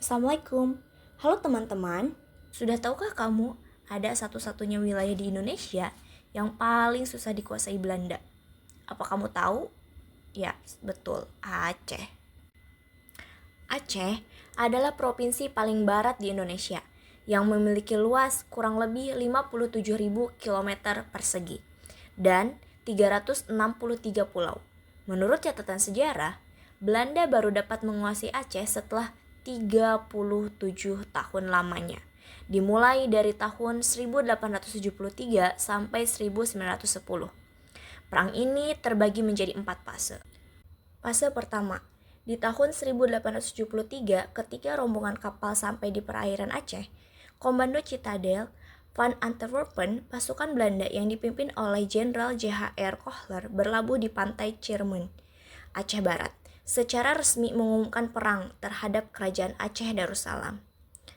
Assalamualaikum. Halo teman-teman, sudah tahukah kamu ada satu-satunya wilayah di Indonesia yang paling susah dikuasai Belanda? Apa kamu tahu? Ya, betul, Aceh. Aceh adalah provinsi paling barat di Indonesia yang memiliki luas kurang lebih 57.000 km persegi dan 363 pulau. Menurut catatan sejarah, Belanda baru dapat menguasai Aceh setelah 37 tahun lamanya, dimulai dari tahun 1873 sampai 1910. Perang ini terbagi menjadi 4 fase. Fase pertama, di tahun 1873 ketika rombongan kapal sampai di perairan Aceh, Komando Citadel Van Antwerpen, pasukan Belanda yang dipimpin oleh Jenderal J.H.R. Kohler berlabuh di pantai Ciremai, Aceh Barat, secara resmi mengumumkan perang terhadap kerajaan Aceh Darussalam.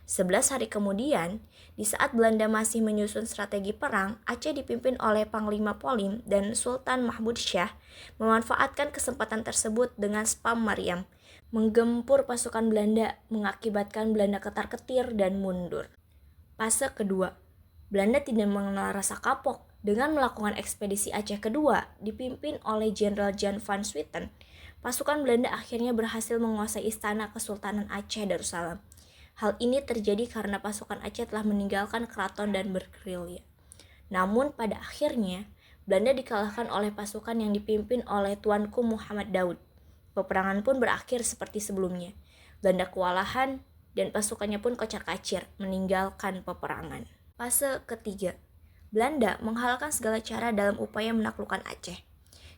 11 hari kemudian, di saat Belanda masih menyusun strategi perang, Aceh dipimpin oleh Panglima Polim dan Sultan Mahmud Syah memanfaatkan kesempatan tersebut dengan spam Mariam, menggempur pasukan Belanda, mengakibatkan Belanda ketar-ketir dan mundur. Fase kedua, Belanda tidak mengenal rasa kapok dengan melakukan ekspedisi Aceh kedua dipimpin oleh Jenderal Jan van Swieten. Pasukan Belanda akhirnya berhasil menguasai istana Kesultanan Aceh Darussalam. Hal ini terjadi karena pasukan Aceh telah meninggalkan keraton dan bergerilya. Namun pada akhirnya, Belanda dikalahkan oleh pasukan yang dipimpin oleh Tuanku Muhammad Daud. Peperangan pun berakhir seperti sebelumnya. Belanda kewalahan dan pasukannya pun kocar-kacir meninggalkan peperangan. Fase ketiga, Belanda menghalalkan segala cara dalam upaya menaklukkan Aceh.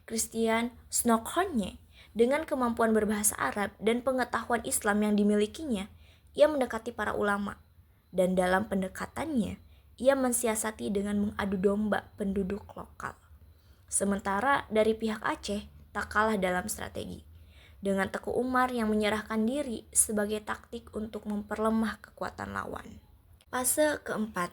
Christian Snoekhonje, dengan kemampuan berbahasa Arab dan pengetahuan Islam yang dimilikinya, ia mendekati para ulama. Dan dalam pendekatannya, ia mensiasati dengan mengadu domba penduduk lokal. Sementara dari pihak Aceh tak kalah dalam strategi, dengan Teku Umar yang menyerahkan diri sebagai taktik untuk memperlemah kekuatan lawan. Fase keempat,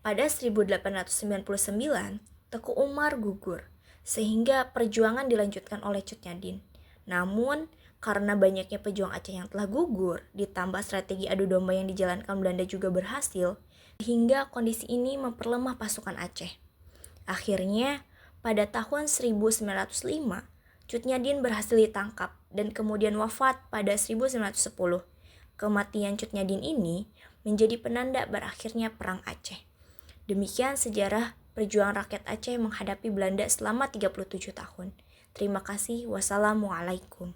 pada 1899, Teku Umar gugur, sehingga perjuangan dilanjutkan oleh Cut Nyadin. Namun, karena banyaknya pejuang Aceh yang telah gugur, ditambah strategi adu domba yang dijalankan Belanda juga berhasil, sehingga kondisi ini memperlemah pasukan Aceh. Akhirnya, pada tahun 1905, Cut Nyadin berhasil ditangkap dan kemudian wafat pada 1910. Kematian Cut Nyadin ini menjadi penanda berakhirnya Perang Aceh. Demikian sejarah perjuangan rakyat Aceh menghadapi Belanda selama 37 tahun. Terima kasih. Wassalamualaikum.